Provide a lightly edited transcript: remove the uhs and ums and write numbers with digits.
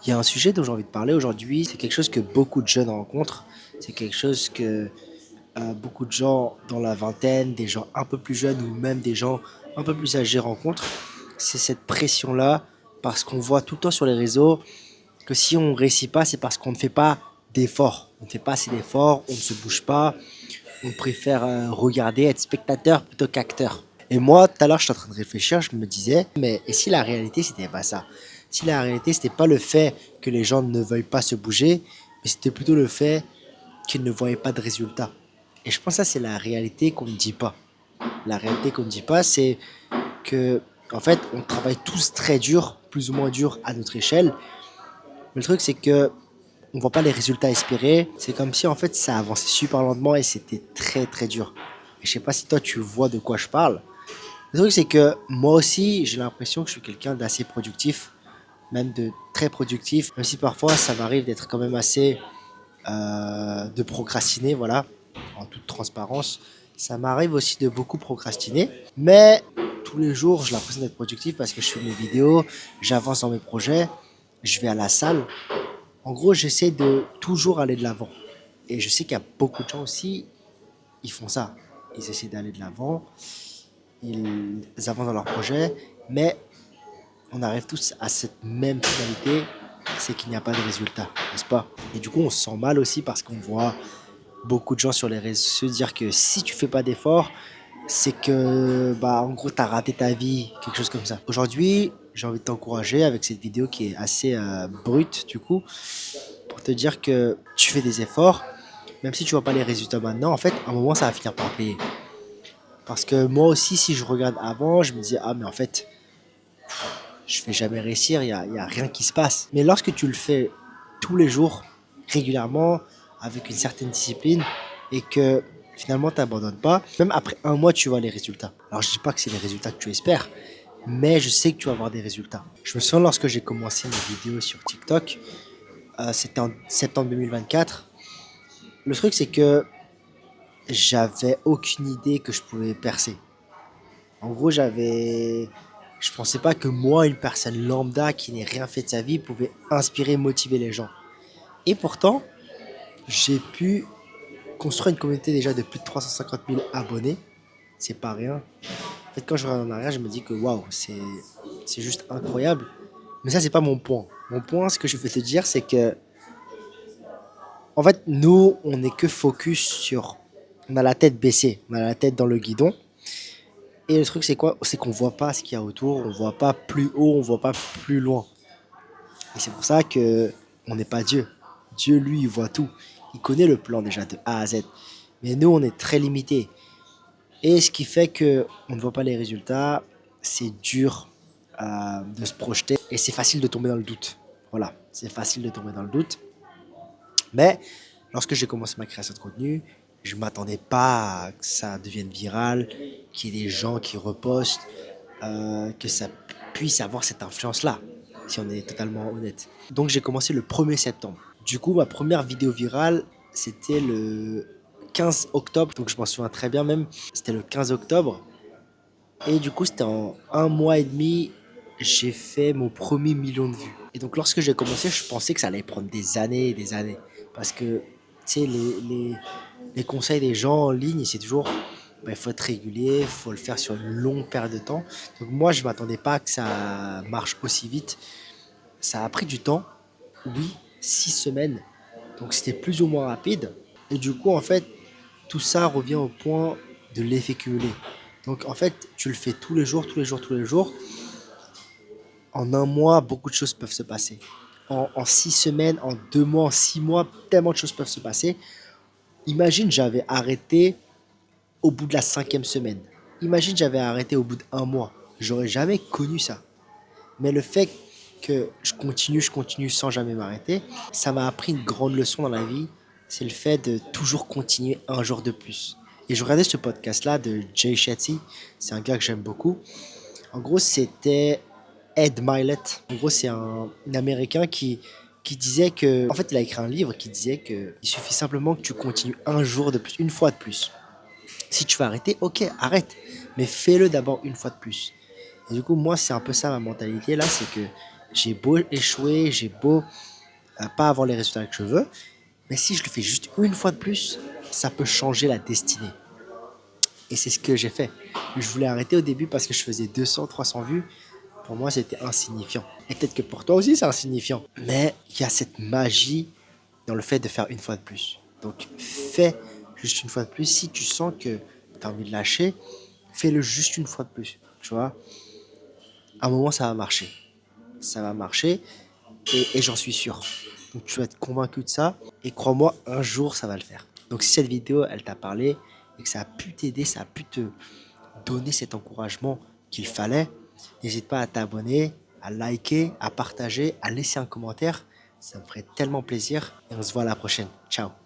Il y a un sujet dont j'ai envie de parler aujourd'hui, c'est quelque chose que beaucoup de jeunes rencontrent, c'est quelque chose que beaucoup de gens dans la vingtaine, des gens un peu plus jeunes ou même des gens un peu plus âgés rencontrent. C'est cette pression-là parce qu'on voit tout le temps sur les réseaux que si on ne réussit pas, c'est parce qu'on ne fait pas d'efforts. On ne fait pas assez d'efforts, on ne se bouge pas, on préfère regarder, être spectateur plutôt qu'acteur. Et moi, tout à l'heure, j'étais en train de réfléchir, je me disais, mais et si la réalité, c'était pas ça? Si la réalité, c'était pas le fait que les gens ne veuillent pas se bouger, mais c'était plutôt le fait qu'ils ne voyaient pas de résultats. Et je pense que ça, c'est la réalité qu'on ne dit pas. La réalité qu'on ne dit pas, c'est que, en fait, on travaille tous très dur, plus ou moins dur à notre échelle. Mais le truc, c'est que on voit pas les résultats espérés. C'est comme si, en fait, ça avançait super lentement et c'était très, très dur. Et je sais pas si toi, tu vois de quoi je parle. Le truc, c'est que moi aussi, j'ai l'impression que je suis quelqu'un d'assez productif, même de très productif, même si parfois ça m'arrive d'être quand même assez de procrastiner, voilà, en toute transparence. Ça m'arrive aussi de beaucoup procrastiner, mais tous les jours, j'ai l'impression d'être productif parce que je fais mes vidéos, j'avance dans mes projets, je vais à la salle. En gros, j'essaie de toujours aller de l'avant. Et je sais qu'il y a beaucoup de gens aussi, ils font ça. Ils essaient d'aller de l'avant, ils avancent dans leur projet, mais on arrive tous à cette même finalité, c'est qu'il n'y a pas de résultat, n'est-ce pas? Et du coup, on se sent mal aussi parce qu'on voit beaucoup de gens sur les réseaux sociaux dire que si tu fais pas d'efforts, c'est que, bah, en gros, tu as raté ta vie, quelque chose comme ça. Aujourd'hui, j'ai envie de t'encourager avec cette vidéo qui est assez brute, du coup, pour te dire que tu fais des efforts, même si tu vois pas les résultats maintenant, en fait, à un moment, ça va finir par payer. Parce que moi aussi, si je regarde avant, je me disais, ah, mais en fait, je vais jamais réussir, y a rien qui se passe. Mais lorsque tu le fais tous les jours, régulièrement, avec une certaine discipline, et que finalement tu n'abandonnes pas, même après un mois, tu vois les résultats. Alors je dis pas que c'est les résultats que tu espères, mais je sais que tu vas avoir des résultats. Je me souviens lorsque j'ai commencé mes vidéos sur TikTok, c'était en septembre 2024. Le truc c'est que j'avais aucune idée que je pouvais percer. En gros, je pensais pas que moi, une personne lambda qui n'ait rien fait de sa vie, pouvait inspirer, motiver les gens. Et pourtant, j'ai pu construire une communauté déjà de plus de 350 000 abonnés. C'est pas rien. En fait, quand je regarde en arrière, je me dis que waouh, c'est juste incroyable. Mais ça, c'est pas mon point. Mon point, ce que je veux te dire, c'est que, en fait, nous, on n'est que focus sur. On a la tête baissée, on a la tête dans le guidon. Et le truc, c'est quoi? C'est qu'on voit pas ce qu'il y a autour, on voit pas plus haut, on voit pas plus loin. Et c'est pour ça que on n'est pas Dieu. Dieu, lui, il voit tout. Il connaît le plan déjà de A à Z. Mais nous, on est très limité. Et ce qui fait que on ne voit pas les résultats, c'est dur de se projeter et c'est facile de tomber dans le doute. Voilà, c'est facile de tomber dans le doute. Mais lorsque j'ai commencé ma création de contenu, je ne m'attendais pas à que ça devienne viral, qu'il y ait des gens qui repostent, que ça puisse avoir cette influence-là, si on est totalement honnête. Donc j'ai commencé le 1er septembre. Du coup, ma première vidéo virale, c'était le 15 octobre, donc je m'en souviens très bien même, c'était le 15 octobre. Et du coup, c'était en un mois et demi, j'ai fait mon premier million de vues. Et donc lorsque j'ai commencé, je pensais que ça allait prendre des années et des années. Parce que, tu sais, les conseils des gens en ligne, c'est toujours, il faut être régulier, il faut le faire sur une longue période de temps. Donc moi, je ne m'attendais pas à que ça marche aussi vite. Ça a pris du temps, oui, 6 semaines. Donc c'était plus ou moins rapide. Et du coup, en fait, tout ça revient au point de l'effet cumulé. Donc en fait, tu le fais tous les jours, tous les jours, tous les jours. En un mois, beaucoup de choses peuvent se passer. En 6 semaines, en 2 mois, en 6 mois, tellement de choses peuvent se passer. Imagine, j'avais arrêté au bout de la 5e semaine. Imagine, j'avais arrêté au bout d'un mois. J'aurais jamais connu ça. Mais le fait que je continue sans jamais m'arrêter, ça m'a appris une grande leçon dans la vie. C'est le fait de toujours continuer un jour de plus. Et je regardais ce podcast-là de Jay Shetty. C'est un gars que j'aime beaucoup. En gros, c'était Ed Mylett. En gros, c'est un Américain qui disait que... En fait, il a écrit un livre qui disait que il suffit simplement que tu continues un jour de plus, une fois de plus. Si tu veux arrêter, ok, arrête. Mais fais-le d'abord une fois de plus. Et du coup, moi, c'est un peu ça ma mentalité là, c'est que J'ai beau échouer, j'ai beau pas avoir les résultats que je veux, mais si je le fais juste une fois de plus, ça peut changer la destinée. Et c'est ce que j'ai fait. Je voulais arrêter au début parce que je faisais 200, 300 vues. Pour moi, c'était insignifiant. Et peut-être que pour toi aussi, c'est insignifiant. Mais il y a cette magie dans le fait de faire une fois de plus. Donc, fais juste une fois de plus. Si tu sens que tu as envie de lâcher, fais-le juste une fois de plus. Tu vois, à un moment, ça va marcher. Ça va marcher et j'en suis sûr. Donc, tu vas être convaincu de ça. Et crois-moi, un jour, ça va le faire. Donc, si cette vidéo, elle t'a parlé et que ça a pu t'aider, ça a pu te donner cet encouragement qu'il fallait, n'hésite pas à t'abonner, à liker, à partager, à laisser un commentaire. Ça me ferait tellement plaisir et on se voit à la prochaine. Ciao.